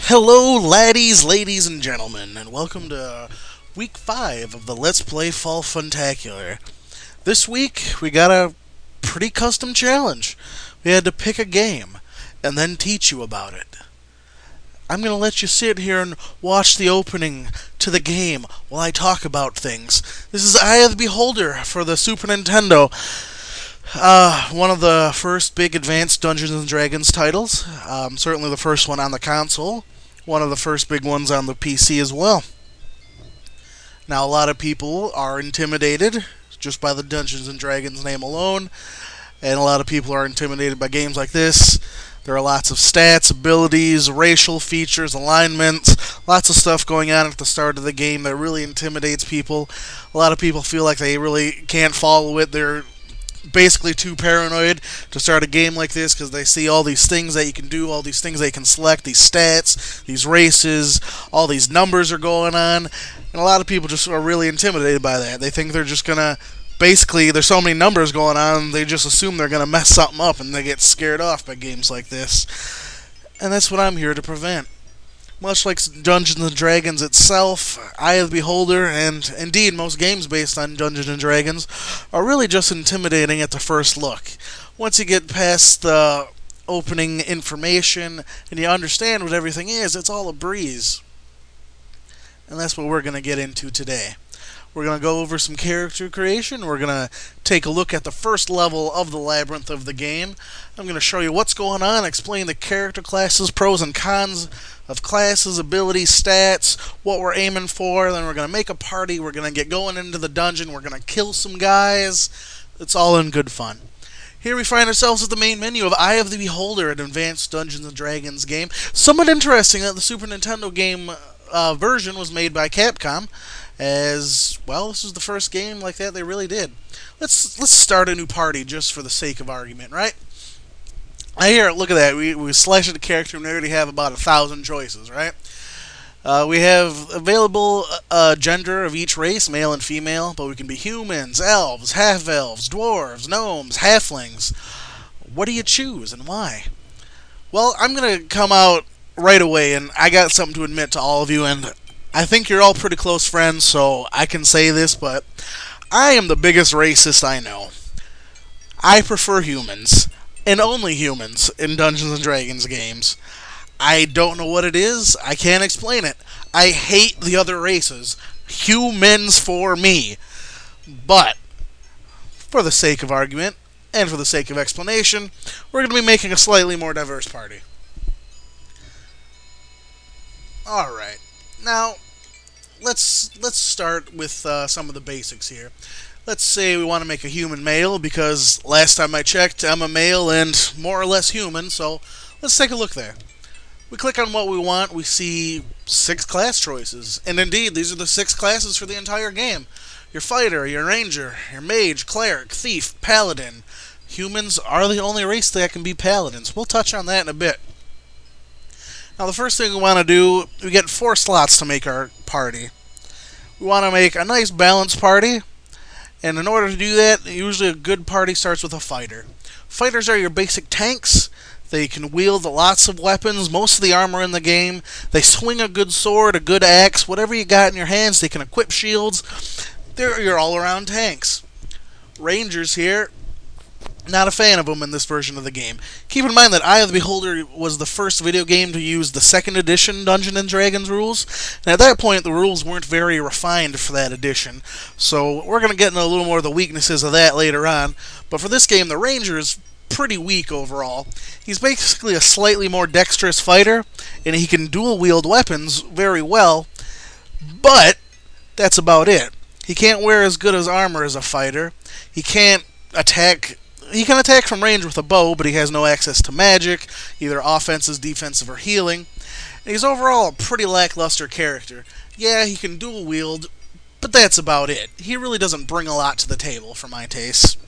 Hello, laddies, ladies, and gentlemen, and welcome to week 5 of the Let's Play Fall Funtacular. This week, we got a pretty custom challenge. We had to pick a game, and then teach you about it. I'm going to let you sit here and watch the opening to the game while I talk about things. This is Eye of the Beholder for the Super Nintendo. One of the first big advanced Dungeons and Dragons titles. Certainly the first one on the console. One of the first big ones on the PC as well. Now, a lot of people are intimidated just by the Dungeons and Dragons name alone, and a lot of people are intimidated by games like this. There are lots of stats, abilities, racial features, alignments, lots of stuff going on at the start of the game that really intimidates people. A lot of people feel like they really can't follow it. They're basically too paranoid to start a game like this because they see all these things that you can do, all these things that you can select, these stats, these races, all these numbers are going on, and a lot of people just are really intimidated by that. They think they're just gonna, basically, there's so many numbers going on, they just assume they're gonna mess something up, and they get scared off by games like this. And that's what I'm here to prevent. Much like Dungeons and Dragons itself, Eye of the Beholder, and indeed most games based on Dungeons and Dragons, are really just intimidating at the first look. Once you get past the opening information and you understand what everything is, it's all a breeze. And that's what we're going to get into today. We're going to go over some character creation. We're going to take a look at the first level of the labyrinth of the game. I'm going to show you what's going on, explain the character classes, pros and cons of classes, abilities, stats, what we're aiming for. Then we're going to make a party. We're going to get going into the dungeon. We're going to kill some guys. It's all in good fun. Here we find ourselves at the main menu of Eye of the Beholder, an advanced Dungeons & Dragons game. Somewhat interesting that the Super Nintendo game version was made by Capcom, as well, this is the first game like that they really did. Let's start a new party just for the sake of argument, right? Here, look at that. We selected a character and we already have about 1,000 choices, right? We have available gender of each race, male and female, but we can be humans, elves, half-elves, dwarves, gnomes, halflings. What do you choose and why? Well, I'm going to come out right away, and I got something to admit to all of you, and I think you're all pretty close friends, so I can say this, but I am the biggest racist I know. I prefer humans, and only humans, in Dungeons & Dragons games. I don't know what it is. I can't explain it. I hate the other races. Humans for me. But, for the sake of argument, and for the sake of explanation, we're going to be making a slightly more diverse party. Alright. Now, let's start with some of the basics here. Let's say we want to make a human male, because last time I checked, I'm a male and more or less human, so let's take a look there. We click on what we want, we see 6 class choices, and indeed, these are the 6 classes for the entire game. Your fighter, your ranger, your mage, cleric, thief, paladin. Humans are the only race that can be paladins. We'll touch on that in a bit. Now, the first thing we want to do, we get 4 slots to make our party. We want to make a nice balanced party, and in order to do that, usually a good party starts with a fighter. Fighters are your basic tanks. They can wield lots of weapons, most of the armor in the game. They swing a good sword, a good axe, whatever you got in your hands. They can equip shields. They're your all-around tanks. Rangers here, not a fan of them in this version of the game. Keep in mind that Eye of the Beholder was the first video game to use the 2nd edition Dungeons & Dragons rules, and at that point the rules weren't very refined for that edition, so we're going to get into a little more of the weaknesses of that later on. But for this game, the Ranger is pretty weak overall. He's basically a slightly more dexterous fighter, and he can dual-wield weapons very well, but that's about it. He can't wear as good as armor as a fighter. He can't attack. He can attack from range with a bow, but he has no access to magic, either offensive, defensive, or healing. And he's overall a pretty lackluster character. Yeah, he can dual wield, but that's about it. He really doesn't bring a lot to the table for my taste.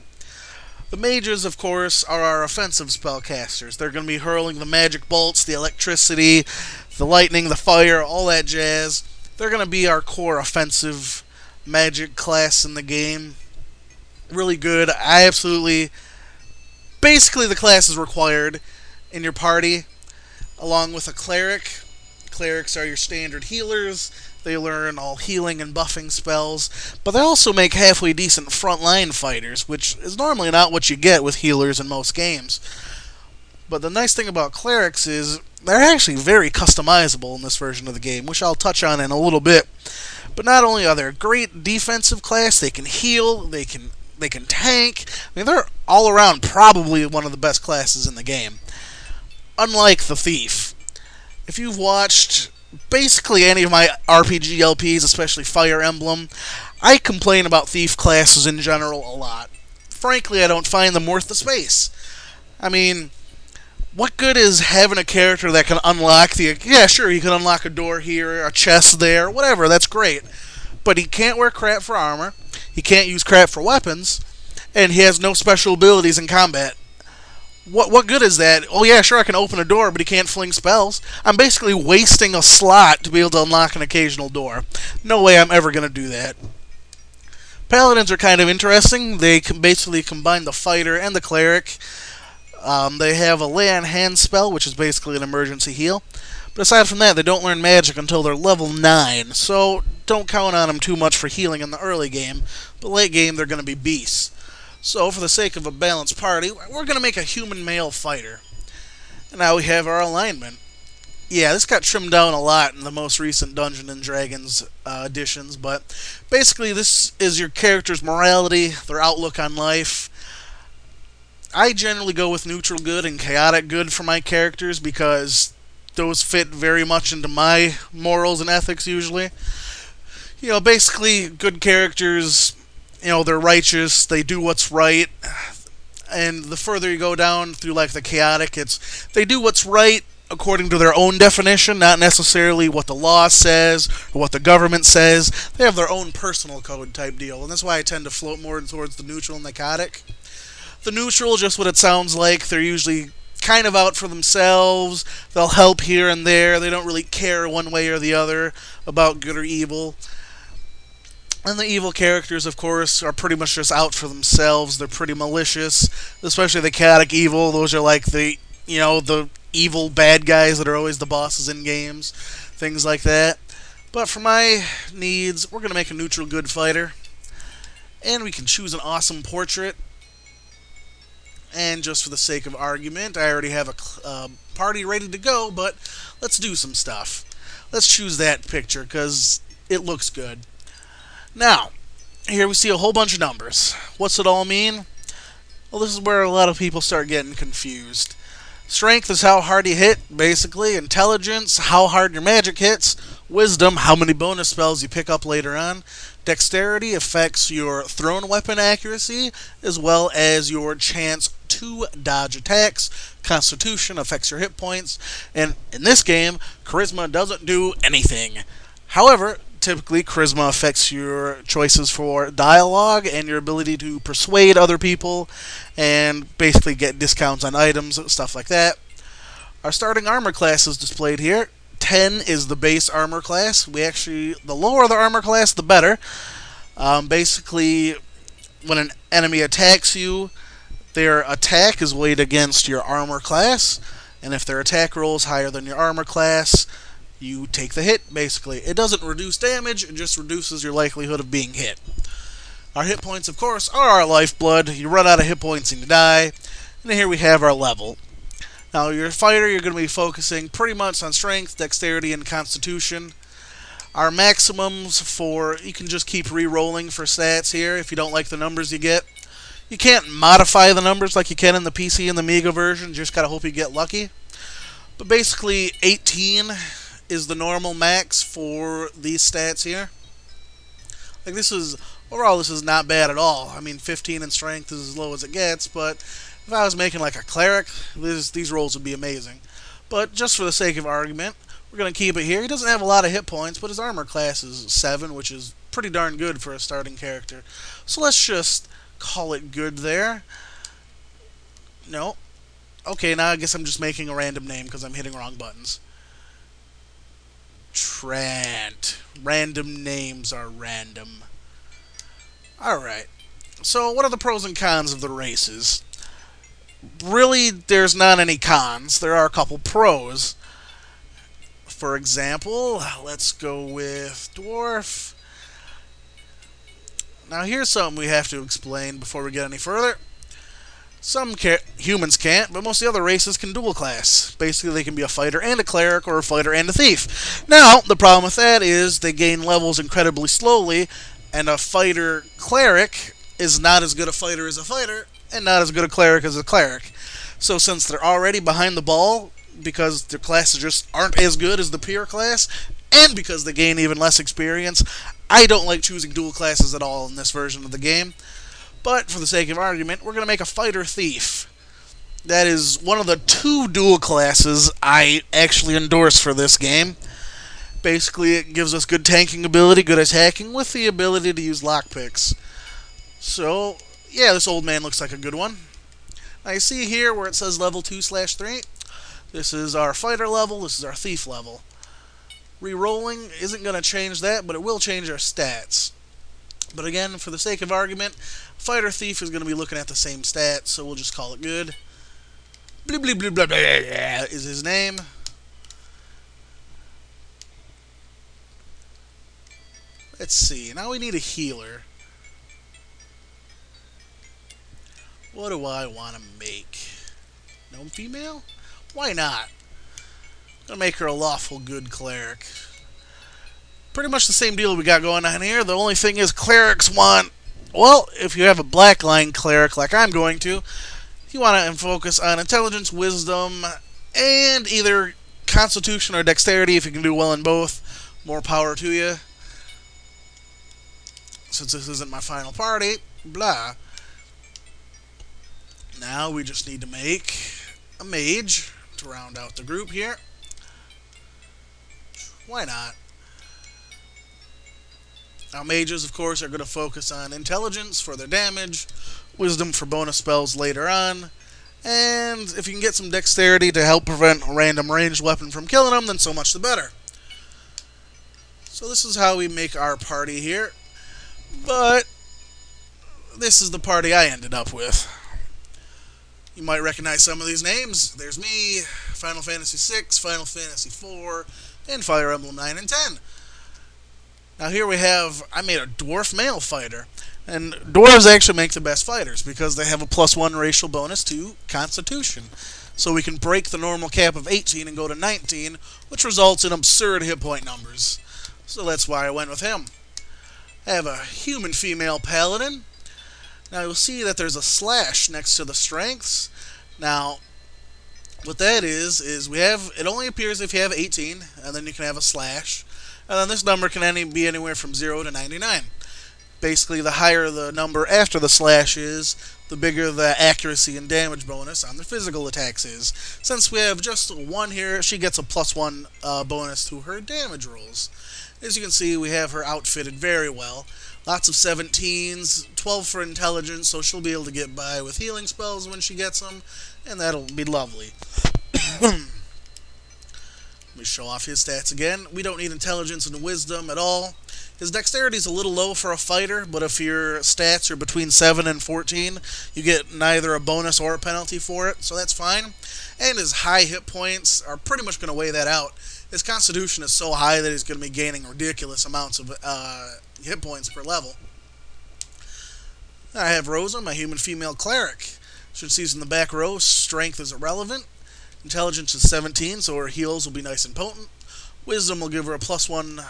The mages, of course, are our offensive spellcasters. They're going to be hurling the magic bolts, the electricity, the lightning, the fire, all that jazz. They're going to be our core offensive magic class in the game. Really good. Basically, the class is required in your party, along with a cleric. clerics are your standard healers. They learn all healing and buffing spells, but they also make halfway decent frontline fighters, which is normally not what you get with healers in most games. But the nice thing about clerics is they're actually very customizable in this version of the game, which I'll touch on in a little bit. But not only are they a great defensive class, they can heal, they can tank. I mean, they're all around probably one of the best classes in the game. Unlike the thief, if you've watched basically any of my RPG LPs, especially Fire Emblem, I complain about thief classes in general a lot. Frankly, I don't find them worth the space. I mean, what good is having a character that can unlock yeah, sure, he can unlock a door here, a chest there, whatever, that's great. But he can't wear crap for armor, he can't use crap for weapons, and he has no special abilities in combat. What good is that? Oh yeah, sure, I can open a door, but he can't fling spells. I'm basically wasting a slot to be able to unlock an occasional door. No way I'm ever going to do that. Paladins are kind of interesting. They can basically combine the fighter and the cleric. They have a lay on hand spell, which is basically an emergency heal. But aside from that, they don't learn magic until they're level 9, so don't count on them too much for healing in the early game. But late game, they're going to be beasts. So for the sake of a balanced party, we're going to make a human male fighter. And now we have our alignment. Yeah, this got trimmed down a lot in the most recent Dungeons & Dragons editions, but basically this is your character's morality, their outlook on life. I generally go with neutral good and chaotic good for my characters because those fit very much into my morals and ethics usually. You know, basically good characters, you know, they're righteous, they do what's right, and the further you go down through like the chaotic, it's they do what's right according to their own definition, not necessarily what the law says or what the government says. They have their own personal code type deal, and that's why I tend to float more towards the neutral and the chaotic. The neutral, just what it sounds like. They're usually kind of out for themselves. They'll help here and there. They don't really care one way or the other about good or evil. And the evil characters, of course, are pretty much just out for themselves. They're pretty malicious, especially the chaotic evil. Those are like the evil bad guys that are always the bosses in games, things like that. But for my needs, we're going to make a neutral good fighter. And we can choose an awesome portrait. And just for the sake of argument, I already have a party ready to go, but let's do some stuff. Let's choose that picture, because it looks good. Now, here we see a whole bunch of numbers. What's it all mean? Well, this is where a lot of people start getting confused. Strength is how hard you hit, basically. Intelligence, how hard your magic hits. Wisdom, how many bonus spells you pick up later on. Dexterity affects your thrown weapon accuracy, as well as your chance to dodge attacks. Constitution affects your hit points. And in this game, Charisma doesn't do anything. However, typically Charisma affects your choices for dialogue and your ability to persuade other people and basically get discounts on items, stuff like that. Our starting armor class is displayed here. 10 is the base armor class. The lower the armor class, the better. Basically, when an enemy attacks you, their attack is weighed against your armor class, and if their attack roll is higher than your armor class, you take the hit, basically. It doesn't reduce damage, it just reduces your likelihood of being hit. Our hit points, of course, are our lifeblood. You run out of hit points and you die. And here we have our level. Now, your fighter, you're going to be focusing pretty much on strength, dexterity, and constitution. Our maximums you can just keep re-rolling for stats here if you don't like the numbers you get. You can't modify the numbers like you can in the PC and the Amiga version, you just gotta hope you get lucky. But basically, 18 is the normal max for these stats here. Like overall this is not bad at all. I mean, 15 in strength is as low as it gets, but if I was making like a cleric, these rolls would be amazing. But just for the sake of argument, we're going to keep it here. He doesn't have a lot of hit points, but his armor class is 7, which is pretty darn good for a starting character. So let's just call it good there. No. Okay, now I guess I'm just making a random name because I'm hitting wrong buttons. Trant. Random names are random. Alright. So what are the pros and cons of the races? Really, there's not any cons. There are a couple pros. for example, let's go with Dwarf. Now here's something we have to explain before we get any further. Some humans can't, but most of the other races can dual class. Basically, they can be a fighter and a cleric, or a fighter and a thief. Now, the problem with that is they gain levels incredibly slowly, and a fighter cleric is not as good a fighter as a fighter, and not as good a cleric as a cleric. So since they're already behind the ball, because their classes just aren't as good as the peer class, and because they gain even less experience, I don't like choosing dual classes at all in this version of the game. But for the sake of argument, we're going to make a fighter thief. That is one of the 2 dual classes I actually endorse for this game. Basically, it gives us good tanking ability, good attacking, with the ability to use lockpicks. So, yeah, this old man looks like a good one. Now you see here where it says level 2/3. This is our fighter level, this is our thief level. Rerolling isn't going to change that, but it will change our stats. But again, for the sake of argument, fighter thief is going to be looking at the same stats, so we'll just call it good. Blah, blah, blah, blah, blah, is his name. Let's see, now we need a healer. What do I want to make? Gnome female? Why not? I'm going to make her a lawful good cleric. Pretty much the same deal we got going on here. The only thing is clerics want, well, if you have a black line cleric like I'm going to, you want to focus on intelligence, wisdom, and either constitution or dexterity. If you can do well in both, more power to you. Since this isn't my final party, blah. Now we just need to make a mage to round out the group here. Why not? Now, mages, of course, are going to focus on intelligence for their damage, wisdom for bonus spells later on, and if you can get some dexterity to help prevent a random ranged weapon from killing them, then so much the better. So this is how we make our party here, but this is the party I ended up with. You might recognize some of these names. There's me, Final Fantasy VI, Final Fantasy IV, and Fire Emblem 9 and 10. Now here we have, I made a dwarf male fighter, and dwarves actually make the best fighters because they have a +1 racial bonus to Constitution. So we can break the normal cap of 18 and go to 19, which results in absurd hit point numbers. So that's why I went with him. I have a human female paladin. Now you'll see that there's a slash next to the strengths. Now, what that is we have, it only appears if you have 18, and then you can have a slash. And then this number can be anywhere from 0 to 99. Basically, the higher the number after the slash is, the bigger the accuracy and damage bonus on the physical attacks is. Since we have just 1 here, she gets a +1 bonus to her damage rolls. As you can see, we have her outfitted very well. Lots of 17s, 12 for intelligence, so she'll be able to get by with healing spells when she gets them, and that'll be lovely. Let me show off his stats again. We don't need intelligence and wisdom at all. His dexterity is a little low for a fighter, but if your stats are between 7 and 14, you get neither a bonus or a penalty for it, so that's fine. And his high hit points are pretty much going to weigh that out. His constitution is so high that he's going to be gaining ridiculous amounts of hit points per level. I have Rosa, my human female cleric. Should see in the back row, strength is irrelevant. Intelligence is 17, so her heals will be nice and potent. Wisdom will give her a +1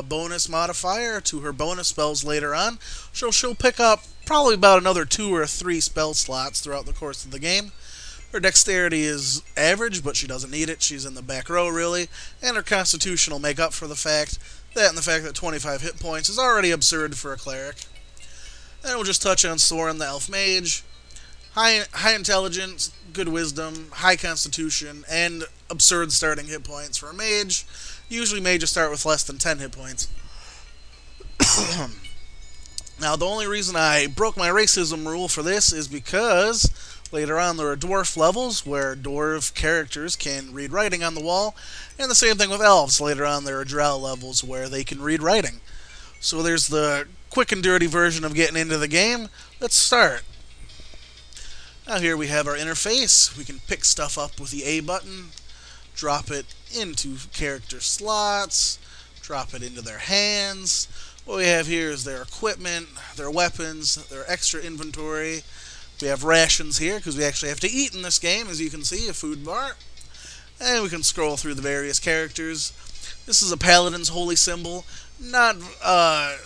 bonus modifier to her bonus spells later on. So she'll pick up probably about another 2 or 3 spell slots throughout the course of the game. Her dexterity is average, but she doesn't need it. She's in the back row, really. And her constitution will make up for the fact that 25 hit points is already absurd for a cleric. Then we'll just touch on Soren, the elf mage. High intelligence, good wisdom, high constitution, and absurd starting hit points for a mage. Usually mages start with less than 10 hit points. Now, the only reason I broke my racism rule for this is because later on there are dwarf levels where dwarf characters can read writing on the wall, and the same thing with elves. Later on there are drow levels where they can read writing. So there's the quick and dirty version of getting into the game. Let's start. Now here we have our interface. We can pick stuff up with the A button, drop it into character slots, drop it into their hands. What we have here is their equipment, their weapons, their extra inventory. We have rations here because we actually have to eat in this game, as you can see, a food bar. And we can scroll through the various characters. This is a paladin's holy symbol. Not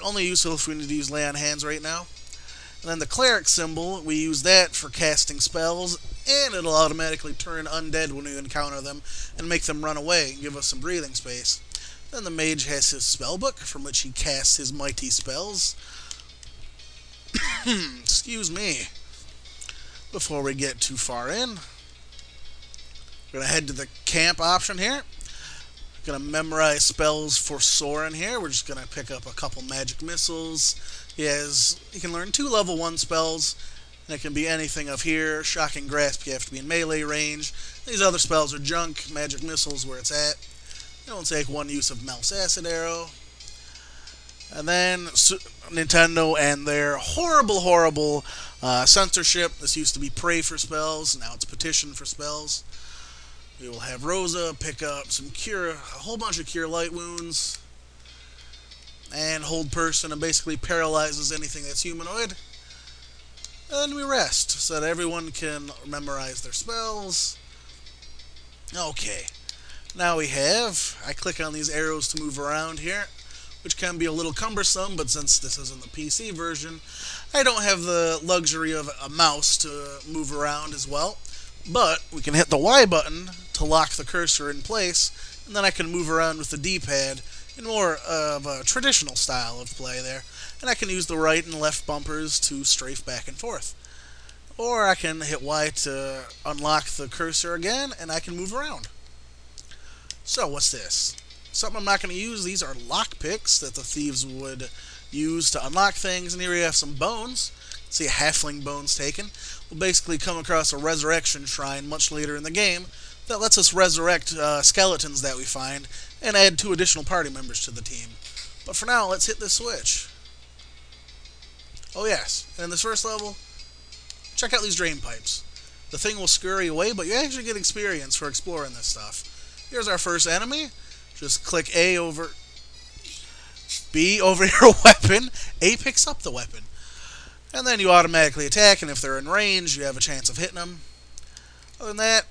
only useful if we need to use lay on hands right now. And then the cleric symbol, we use that for casting spells, and it'll automatically turn undead when we encounter them and make them run away and give us some breathing space. Then the mage has his spellbook, from which he casts his mighty spells. Excuse me. Before we get too far in, we're going to head to the camp option here. We're going to memorize spells for Soren here. We're just going to pick up a couple magic missiles. He can learn 2 level 1 spells, and it can be anything of here. Shocking Grasp, you have to be in melee range. These other spells are junk. Magic missiles, where it's at. It'll take 1 use of Mel's Acid Arrow. And then Nintendo and their horrible censorship. This used to be pray for spells, now it's petition for spells. We will have Rosa pick up a whole bunch of cure light wounds, and hold person, and basically paralyzes anything that's humanoid. And then we rest, so that everyone can memorize their spells. Okay, now I click on these arrows to move around here, which can be a little cumbersome, but since this isn't the PC version, I don't have the luxury of a mouse to move around as well. But we can hit the Y button to lock the cursor in place, and then I can move around with the D-pad in more of a traditional style of play there. And I can use the right and left bumpers to strafe back and forth. Or I can hit Y to unlock the cursor again, and I can move around. So, what's this? Something I'm not going to use. These are lockpicks that the thieves would use to unlock things. And here we have some bones. See a halfling bones taken. We'll basically come across a resurrection shrine much later in the game that lets us resurrect skeletons that we find and add 2 additional party members to the team. But for now, let's hit this switch. Oh yes, and in this first level, check out these drain pipes. The thing will scurry away, but you actually get experience for exploring this stuff. Here's our first enemy. Just click B over your weapon. A picks up the weapon. And then you automatically attack, and if they're in range, you have a chance of hitting them. Other than that,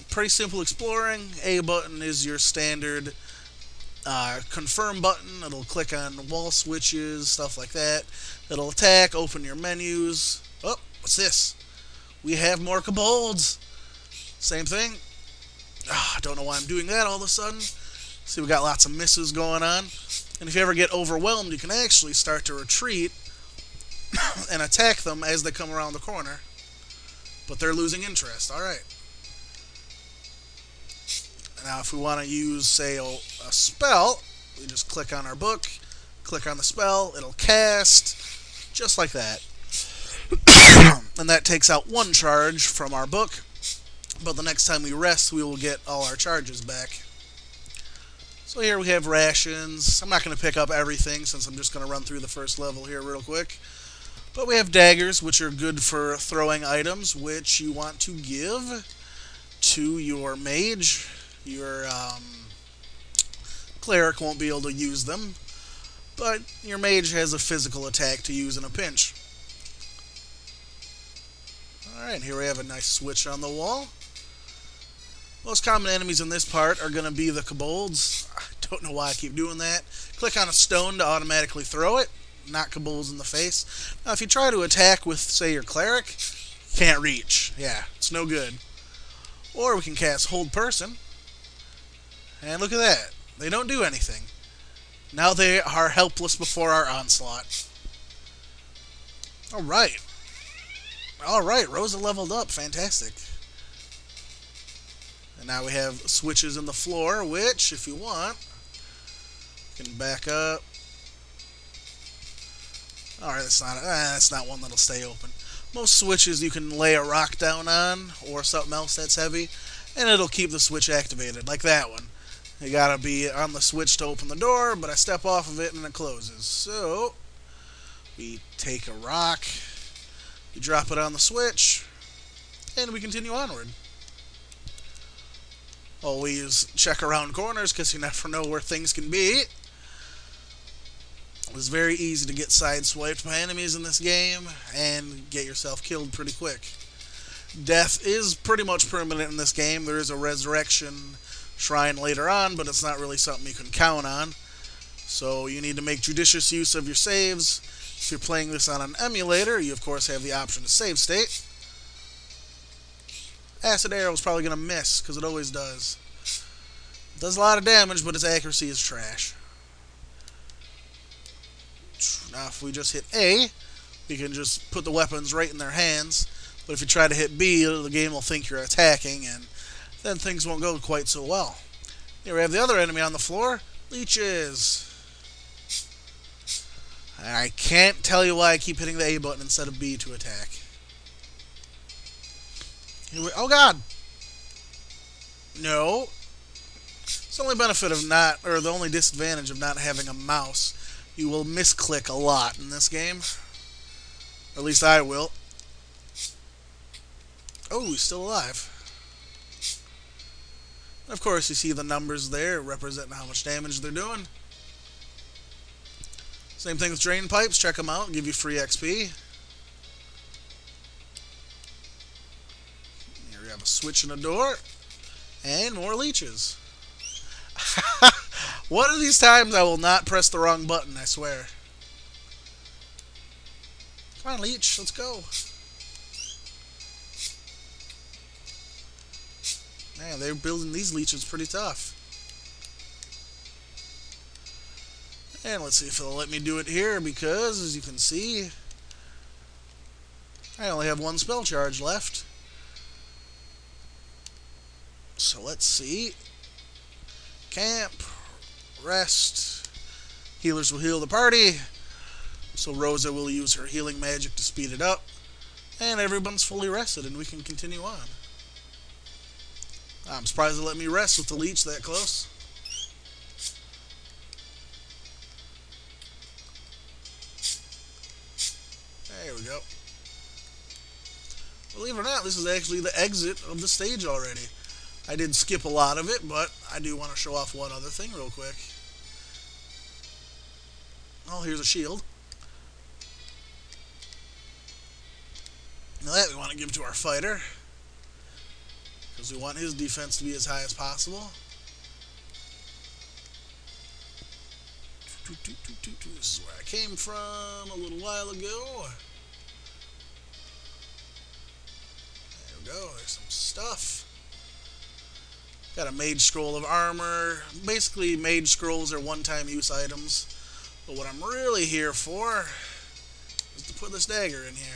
pretty simple exploring. A button is your standard confirm button. It'll click on wall switches, stuff like that. It'll attack, open your menus. Oh, what's this? We have more kobolds. Same thing. I don't know why I'm doing that all of a sudden. See, we got lots of misses going on. And if you ever get overwhelmed, you can actually start to retreat and attack them as they come around the corner. But they're losing interest. Alright. Now if we want to use, say, a spell, we just click on our book, click on the spell, it'll cast, just like that. And that takes out 1 charge from our book, but the next time we rest, we will get all our charges back. So here we have rations. I'm not going to pick up everything since I'm just going to run through the first level here real quick. But we have daggers, which are good for throwing items, which you want to give to your mage. Your cleric won't be able to use them, but your mage has a physical attack to use in a pinch. Alright, here we have a nice switch on the wall. Most common enemies in this part are going to be the kobolds. I don't know why I keep doing that. Click on a stone to automatically throw it. Not kobolds in the face. Now, if you try to attack with, say, your cleric, can't reach. Yeah, it's no good. Or we can cast Hold Person. And look at that. They don't do anything. Now they are helpless before our onslaught. Alright. Alright, Rosa leveled up. Fantastic. And now we have switches in the floor, which, if you want, you can back up. Alright, that's not one that'll stay open. Most switches you can lay a rock down on, or something else that's heavy, and it'll keep the switch activated, like that one. You gotta be on the switch to open the door, but I step off of it and it closes. So, we take a rock, we drop it on the switch, and we continue onward. Always check around corners because you never know where things can be. It's very easy to get sideswiped by enemies in this game and get yourself killed pretty quick. Death is pretty much permanent in this game. There is a resurrection shrine later on, but it's not really something you can count on. So you need to make judicious use of your saves. If you're playing this on an emulator, you of course have the option to save state. Acid Arrow is probably going to miss, because it always does. It does a lot of damage, but its accuracy is trash. Now if we just hit A, we can just put the weapons right in their hands. But if you try to hit B, the game will think you're attacking, and then things won't go quite so well. Here we have the other enemy on the floor, leeches. I can't tell you why I keep hitting the A button instead of B to attack. Oh god! No. It's the only benefit of not, or the only disadvantage of not having a mouse. You will misclick a lot in this game. Or at least I will. Oh, he's still alive. And of course, you see the numbers there representing how much damage they're doing. Same thing with drain pipes. Check them out. Give you free XP. Here we have a switch and a door. And more leeches. One of these times I will not press the wrong button, I swear. Come on, leech. Let's go. Man, they're building these leeches pretty tough. And let's see if it'll let me do it here, because, as you can see, I only have one spell charge left. So let's see. Camp. Rest. Healers will heal the party. So Rosa will use her healing magic to speed it up. And everyone's fully rested, and we can continue on. I'm surprised they let me rest with the leech that close. There we go. Believe it or not, this is actually the exit of the stage already. I did skip a lot of it, but I do want to show off one other thing real quick. Oh, here's a shield. Now that we want to give to our fighter, because we want his defense to be as high as possible. This is where I came from a little while ago. There we go, there's some stuff. Got a mage scroll of armor. Basically, mage scrolls are one-time use items. But what I'm really here for is to put this dagger in here.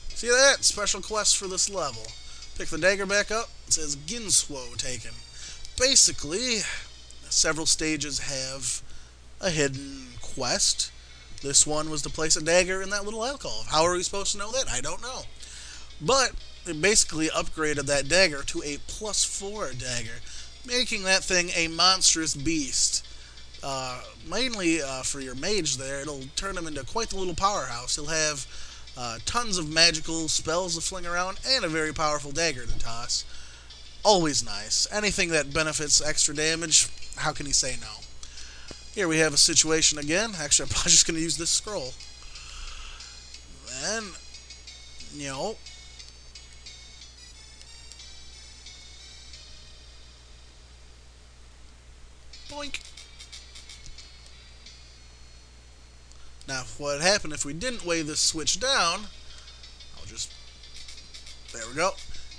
See that? Special quest for this level. Pick the dagger back up. It says Ginswo taken. Basically, several stages have a hidden quest. This one was to place a dagger in that little alcove. How are we supposed to know that? I don't know. But it basically upgraded that dagger to a +4 dagger, making that thing a monstrous beast. Mainly for your mage there, it'll turn him into quite the little powerhouse. He'll have tons of magical spells to fling around and a very powerful dagger to toss. Always nice. Anything that benefits extra damage, how can he say no? Here we have a situation again. Actually, I'm probably just going to use this scroll. Then, you know, boink. Now, what would happen if we didn't weigh this switch down? I'll just... There we go.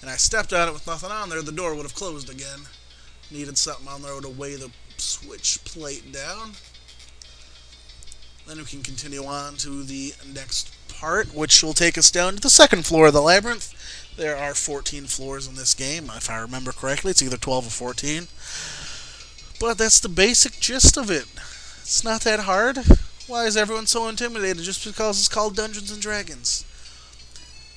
And I stepped on it with nothing on there, the door would have closed again. Needed something on there to weigh the switch plate down. Then we can continue on to the next part, which will take us down to the second floor of the labyrinth. There are 14 floors in this game, if I remember correctly. It's either 12 or 14. But that's the basic gist of it. It's not that hard. Why is everyone so intimidated just because it's called Dungeons & Dragons?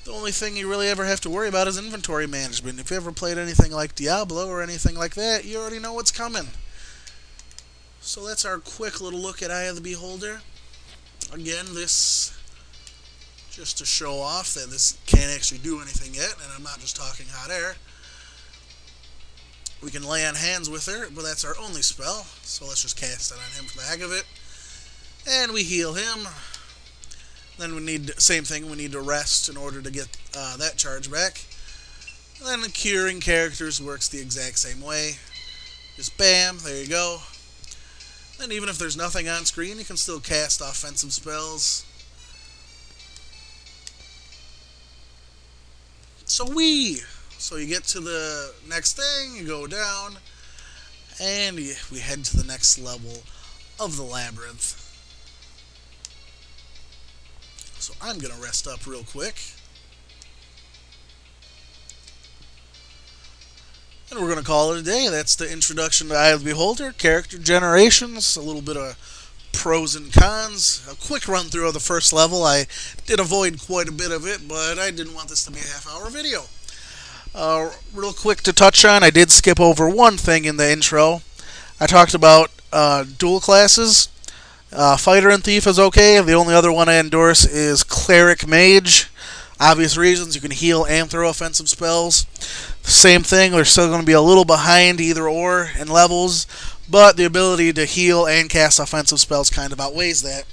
The only thing you really ever have to worry about is inventory management. If you ever played anything like Diablo or anything like that, you already know what's coming. So that's our quick little look at Eye of the Beholder. Again, this just to show off that this can't actually do anything yet, and I'm not just talking hot air. We can lay on hands with her, but that's our only spell, so let's just cast it on him for the heck of it. And we heal him. Then we need, same thing, we need to rest in order to get that charge back. And then the curing characters works the exact same way. Just bam, there you go. Then even if there's nothing on screen, you can still cast offensive spells. So you get to the next thing, you go down, and we head to the next level of the labyrinth. So I'm going to rest up real quick. And we're going to call it a day. That's the introduction to Eye of the Beholder, character generations, a little bit of pros and cons, a quick run through of the first level. I did avoid quite a bit of it, but I didn't want this to be a half-hour video. Real quick to touch on, I did skip over one thing in the intro. I talked about dual classes. Fighter and Thief is okay. The only other one I endorse is Cleric Mage. Obvious reasons, you can heal and throw offensive spells. Same thing, they're still going to be a little behind either or in levels, but the ability to heal and cast offensive spells kind of outweighs that.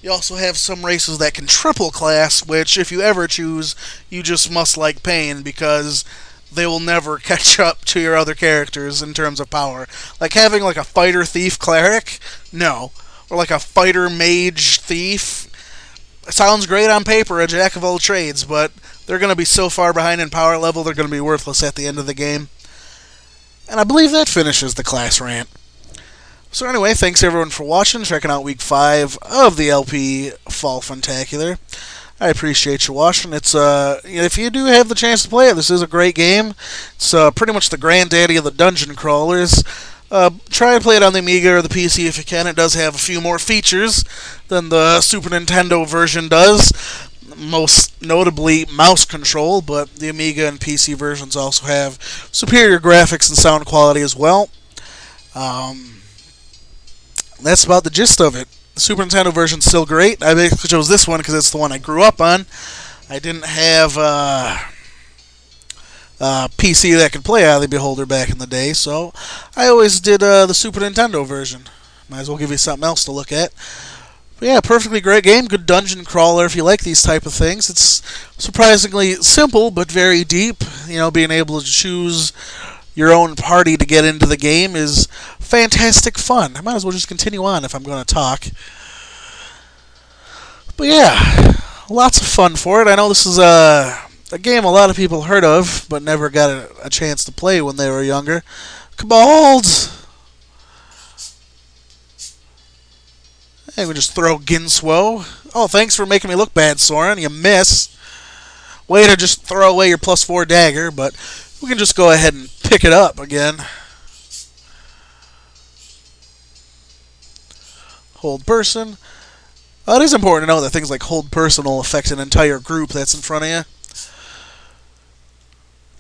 You also have some races that can triple class, which if you ever choose, you just must like pain because they will never catch up to your other characters in terms of power. Like having like a Fighter Thief Cleric? No. Or like a Fighter Mage Thief? It sounds great on paper, a jack of all trades, but they're going to be so far behind in power level, they're going to be worthless at the end of the game. And I believe that finishes the class rant. So anyway, thanks everyone for watching, checking out Week 5 of the LP Fall Funtacular. I appreciate you watching. It's if you do have the chance to play it, this is a great game. It's pretty much the granddaddy of the dungeon crawlers. Try and play it on the Amiga or the PC if you can. It does have a few more features than the Super Nintendo version does. Most notably mouse control, but the Amiga and PC versions also have superior graphics and sound quality as well. That's about the gist of it. The Super Nintendo version's still great. I basically chose this one because it's the one I grew up on. I didn't have PC that could play Eye of the Beholder back in the day, so I always did the Super Nintendo version. Might as well give you something else to look at. But yeah, perfectly great game, good dungeon crawler if you like these type of things. It's surprisingly simple but very deep. You know, being able to choose your own party to get into the game is fantastic fun. I might as well just continue on if I'm going to talk. But yeah, lots of fun for it. I know this is a game a lot of people heard of, but never got a chance to play when they were younger. Cabals! Hey, we just throw Ginswo. Oh, thanks for making me look bad, Soren. You miss. Way to just throw away your +4 dagger, but we can just go ahead and pick it up again. Hold person. It is important to know that things like hold person will affect an entire group that's in front of you.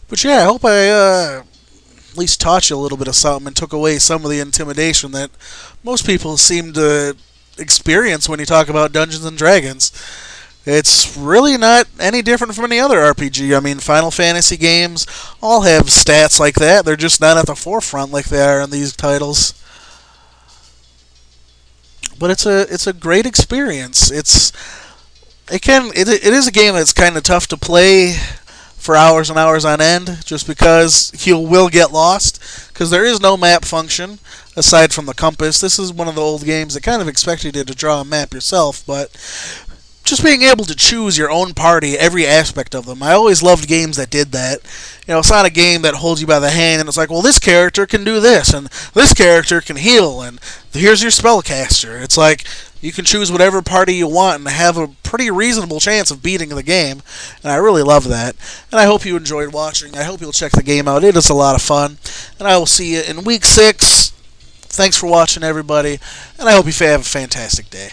But yeah, I hope I at least taught you a little bit of something and took away some of the intimidation that most people seem to experience when you talk about Dungeons and Dragons. It's really not any different from any other RPG. I mean, Final Fantasy games all have stats like that. They're just not at the forefront like they are in these titles. But it's a great experience. It is a game that's kind of tough to play for hours and hours on end, just because you will get lost, because there is no map function aside from the compass. This is one of the old games that kind of expected you to draw a map yourself, but just being able to choose your own party, every aspect of them. I always loved games that did that. You know, it's not a game that holds you by the hand and it's like, well, this character can do this, and this character can heal, and here's your spellcaster. It's like, you can choose whatever party you want and have a pretty reasonable chance of beating the game, and I really love that. And I hope you enjoyed watching. I hope you'll check the game out. It is a lot of fun, and I will see you in Week 6. Thanks for watching, everybody, and I hope you have a fantastic day.